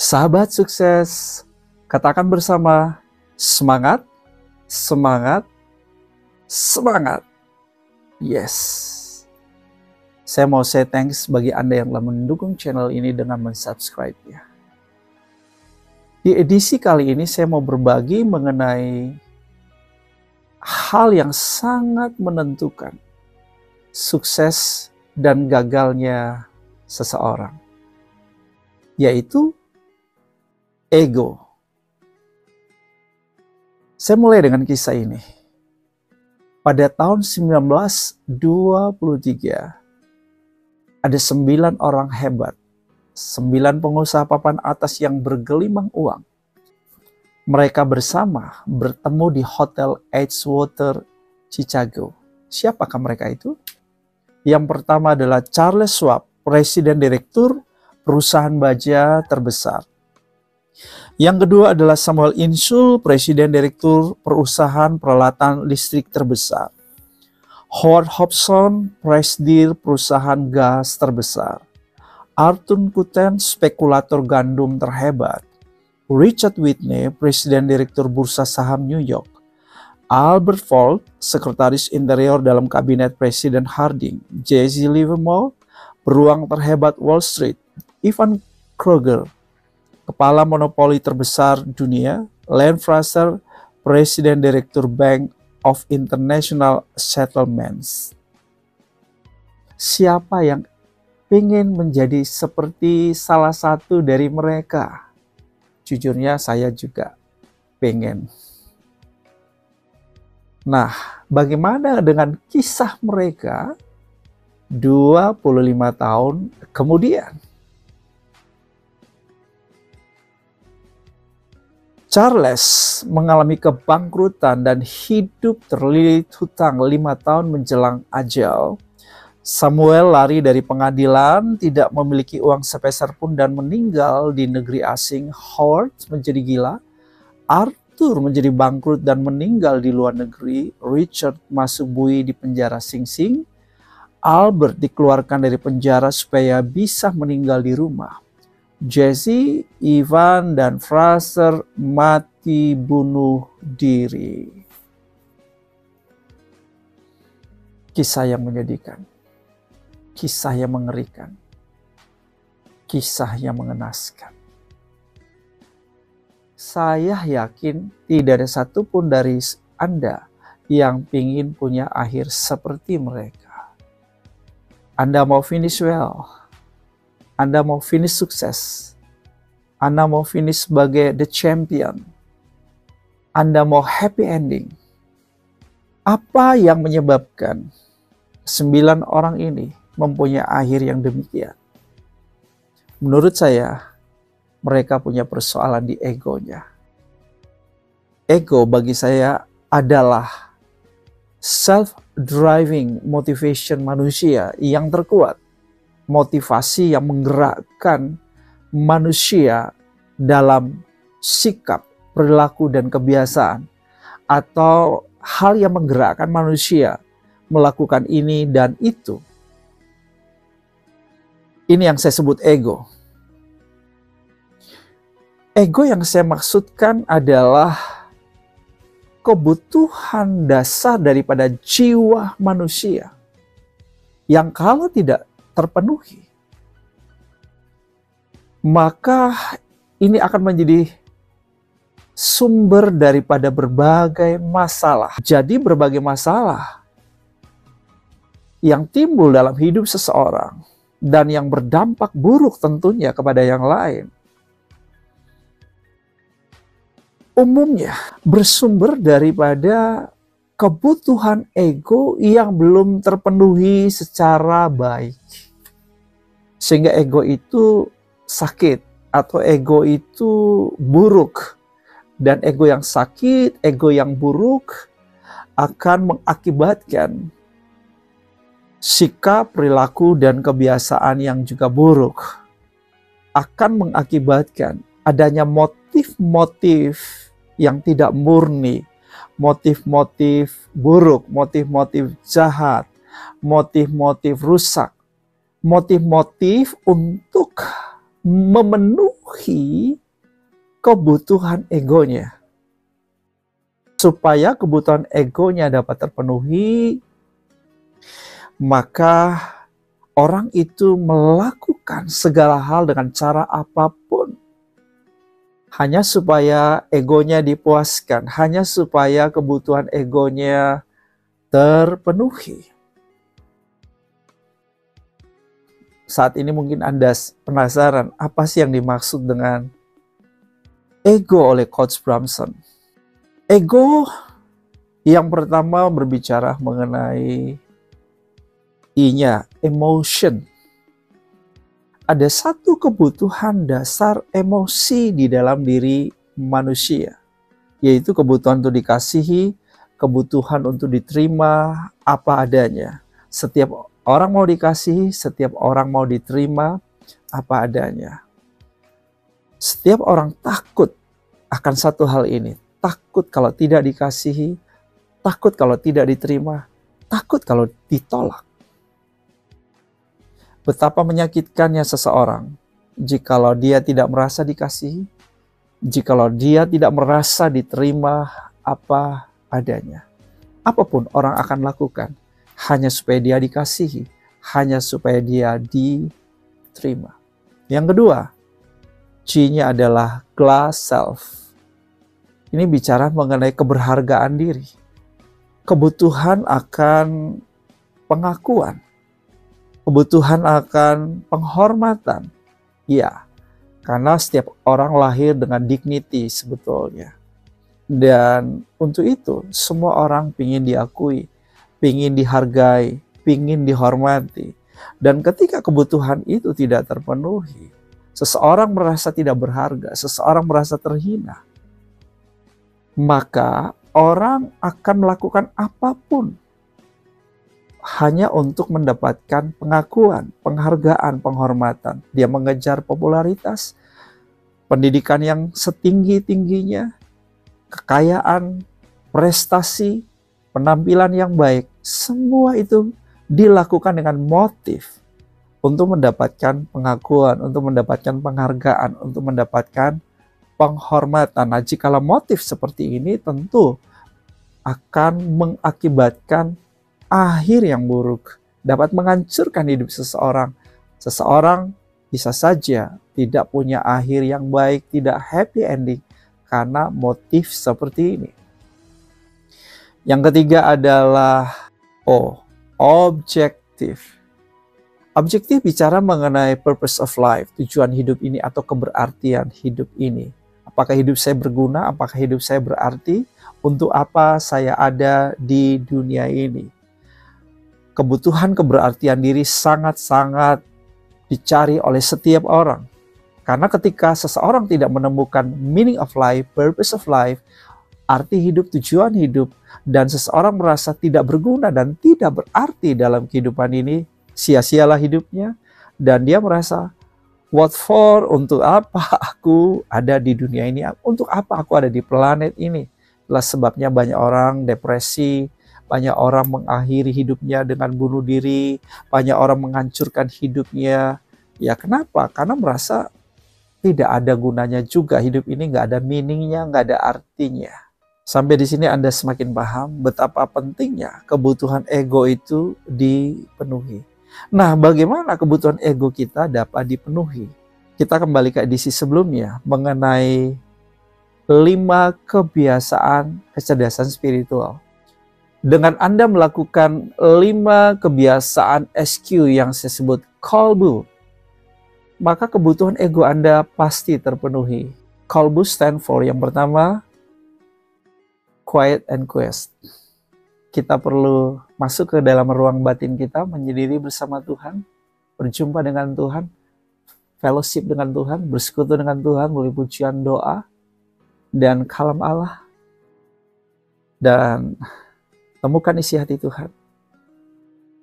Sahabat sukses, katakan bersama, semangat, semangat, semangat. Yes. Saya mau say thanks bagi Anda yang telah mendukung channel ini dengan mensubscribe ya. Di edisi kali ini saya mau berbagi mengenai hal yang sangat menentukan sukses dan gagalnya seseorang, yaitu ego. Saya mulai dengan kisah ini. Pada tahun 1923, ada 9 orang hebat, 9 pengusaha papan atas yang bergelimang uang. Mereka bersama bertemu di Hotel Edgewater, Chicago. Siapakah mereka itu? Yang pertama adalah Charles Schwab, Presiden Direktur perusahaan baja terbesar. Yang kedua adalah Samuel Insull, Presiden Direktur perusahaan peralatan listrik terbesar. Howard Hobson, Presdir perusahaan gas terbesar. Arthur Cutten, spekulator gandum terhebat. Richard Whitney, Presiden Direktur Bursa Saham New York. Albert Ford, Sekretaris Interior dalam Kabinet Presiden Harding. Jesse Livermore, beruang terhebat Wall Street. Ivan Kroger, Kepala monopoli terbesar dunia. Len Fraser, Presiden Direktur Bank of International Settlements. Siapa yang ingin menjadi seperti salah satu dari mereka? Jujurnya saya juga pengen. Nah, bagaimana dengan kisah mereka 25 tahun kemudian? Charles mengalami kebangkrutan dan hidup terlilit hutang 5 tahun menjelang ajal. Samuel lari dari pengadilan, tidak memiliki uang sepeser pun dan meninggal di negeri asing. Howard menjadi gila. Arthur menjadi bangkrut dan meninggal di luar negeri. Richard masuk bui di penjara Sing Sing. Albert dikeluarkan dari penjara supaya bisa meninggal di rumah. Jesse, Ivan, dan Fraser mati bunuh diri. Kisah yang menyedihkan, kisah yang mengerikan, kisah yang mengenaskan. Saya yakin tidak ada satupun dari Anda yang ingin punya akhir seperti mereka. Anda mau finish well, Anda mau finish sukses, Anda mau finish sebagai the champion, Anda mau happy ending. Apa yang menyebabkan 9 orang ini mempunyai akhir yang demikian? Menurut saya, mereka punya persoalan di egonya. Ego bagi saya adalah self-driving motivation manusia yang terkuat. Motivasi yang menggerakkan manusia dalam sikap, perilaku, dan kebiasaan. Atau hal yang menggerakkan manusia melakukan ini dan itu. Ini yang saya sebut ego. Ego yang saya maksudkan adalah kebutuhan dasar daripada jiwa manusia. Yang kalau tidak terpenuhi, maka ini akan menjadi sumber daripada berbagai masalah. Jadi berbagai masalah yang timbul dalam hidup seseorang dan yang berdampak buruk tentunya kepada yang lain, umumnya bersumber daripada kebutuhan ego yang belum terpenuhi secara baik. Sehingga ego itu sakit atau ego itu buruk. Dan ego yang sakit, ego yang buruk akan mengakibatkan sikap, perilaku, dan kebiasaan yang juga buruk. Akan mengakibatkan adanya motif-motif yang tidak murni, motif-motif buruk, motif-motif jahat, motif-motif rusak, motif-motif untuk memenuhi memenuhi kebutuhan egonya. Supaya kebutuhan egonya dapat terpenuhi, maka orang itu melakukan segala hal dengan cara apapun. Hanya supaya egonya dipuaskan, hanya supaya kebutuhan egonya terpenuhi. Saat ini mungkin Anda penasaran, apa sih yang dimaksud dengan ego oleh Coach Bramson? Ego yang pertama berbicara mengenai I-nya, emotion. Ada satu kebutuhan dasar emosi di dalam diri manusia, yaitu kebutuhan untuk dikasihi, kebutuhan untuk diterima apa adanya. Setiap orang mau dikasihi, setiap orang mau diterima apa adanya. Setiap orang takut akan satu hal ini. Takut kalau tidak dikasihi, takut kalau tidak diterima, takut kalau ditolak. Betapa menyakitkannya seseorang jikalau dia tidak merasa dikasihi, jikalau dia tidak merasa diterima apa adanya. Apapun orang akan lakukan hanya supaya dia dikasihi, hanya supaya dia diterima. Yang kedua, C-nya adalah glass self. Ini bicara mengenai keberhargaan diri. Kebutuhan akan pengakuan. Kebutuhan akan penghormatan. Ya, karena setiap orang lahir dengan dignity sebetulnya. Dan untuk itu, semua orang ingin diakui, ingin dihargai, ingin dihormati. Dan ketika kebutuhan itu tidak terpenuhi, seseorang merasa tidak berharga, seseorang merasa terhina, maka orang akan melakukan apapun hanya untuk mendapatkan pengakuan, penghargaan, penghormatan. Dia mengejar popularitas, pendidikan yang setinggi-tingginya, kekayaan, prestasi, penampilan yang baik. Semua itu dilakukan dengan motif untuk mendapatkan pengakuan, untuk mendapatkan penghargaan, untuk mendapatkan penghormatan. Nah, jikalau motif seperti ini tentu akan mengakibatkan akhir yang buruk, dapat menghancurkan hidup seseorang. Seseorang bisa saja tidak punya akhir yang baik, tidak happy ending karena motif seperti ini. Yang ketiga adalah objektif. Objektif bicara mengenai purpose of life, tujuan hidup ini atau keberartian hidup ini. Apakah hidup saya berguna? Apakah hidup saya berarti? Untuk apa saya ada di dunia ini? Kebutuhan keberartian diri sangat-sangat dicari oleh setiap orang. Karena ketika seseorang tidak menemukan meaning of life, purpose of life, arti hidup, tujuan hidup, dan seseorang merasa tidak berguna dan tidak berarti dalam kehidupan ini, sia-sialah hidupnya, dan dia merasa, what for? Untuk apa aku ada di dunia ini? Untuk apa aku ada di planet ini? Itulah sebabnya banyak orang depresi, banyak orang mengakhiri hidupnya dengan bunuh diri, banyak orang menghancurkan hidupnya. Ya kenapa? Karena merasa tidak ada gunanya juga, hidup ini nggak ada meaningnya, nggak ada artinya. Sampai di sini Anda semakin paham betapa pentingnya kebutuhan ego itu dipenuhi. Nah, bagaimana kebutuhan ego kita dapat dipenuhi? Kita kembali ke edisi sebelumnya mengenai 5 kebiasaan kecerdasan spiritual. Dengan Anda melakukan 5 kebiasaan SQ yang saya sebut Kolbu, maka kebutuhan ego Anda pasti terpenuhi. Kolbu stand for yang pertama, quiet and quest. Kita perlu masuk ke dalam ruang batin kita, menyendiri bersama Tuhan, berjumpa dengan Tuhan, fellowship dengan Tuhan, bersekutu dengan Tuhan melalui pujian doa, dan kalam Allah, dan temukan isi hati Tuhan.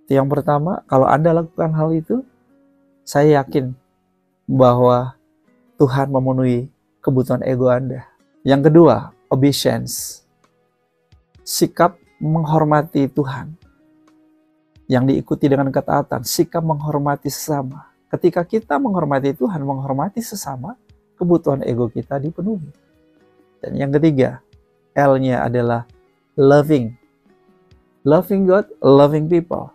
Itu yang pertama, kalau Anda lakukan hal itu, saya yakin bahwa Tuhan memenuhi kebutuhan ego Anda. Yang kedua, obedience. Sikap menghormati Tuhan yang diikuti dengan ketaatan, sikap menghormati sesama. Ketika kita menghormati Tuhan, menghormati sesama, kebutuhan ego kita dipenuhi. Dan yang ketiga, L-nya adalah loving. Loving God, loving people.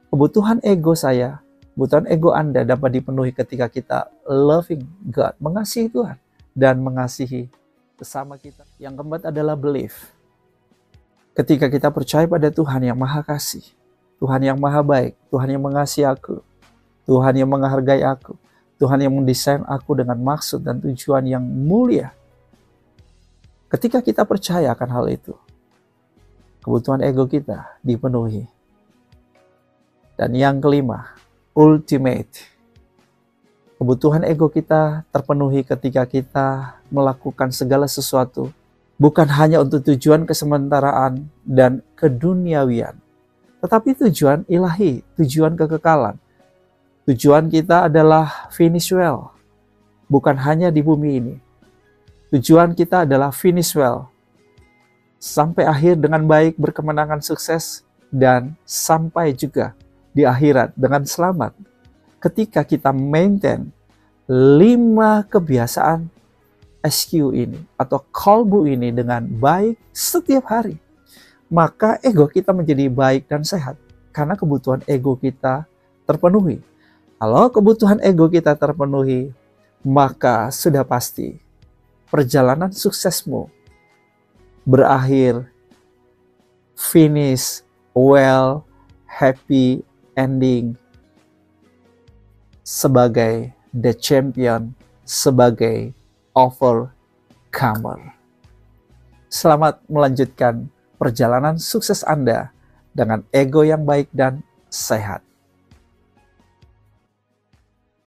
Kebutuhan ego saya, kebutuhan ego Anda dapat dipenuhi ketika kita loving God, mengasihi Tuhan dan mengasihi sesama kita. Yang keempat adalah belief. Ketika kita percaya pada Tuhan yang Maha Kasih, Tuhan yang Maha Baik, Tuhan yang mengasihi aku, Tuhan yang menghargai aku, Tuhan yang mendesain aku dengan maksud dan tujuan yang mulia. Ketika kita percaya akan hal itu, kebutuhan ego kita dipenuhi. Dan yang kelima, ultimate. Kebutuhan ego kita terpenuhi ketika kita melakukan segala sesuatu bukan hanya untuk tujuan kesementaraan dan keduniawian, tetapi tujuan ilahi, tujuan kekekalan. Tujuan kita adalah finish well, bukan hanya di bumi ini. Tujuan kita adalah finish well, sampai akhir dengan baik, berkemenangan, sukses, dan sampai juga di akhirat dengan selamat. Ketika kita maintain 5 kebiasaan SQ ini atau kolbu ini dengan baik setiap hari, maka ego kita menjadi baik dan sehat karena kebutuhan ego kita terpenuhi. Kalau kebutuhan ego kita terpenuhi, maka sudah pasti perjalanan suksesmu berakhir finish well, happy ending sebagai the champion, sebagai overcomer. Selamat melanjutkan perjalanan sukses Anda dengan ego yang baik dan sehat.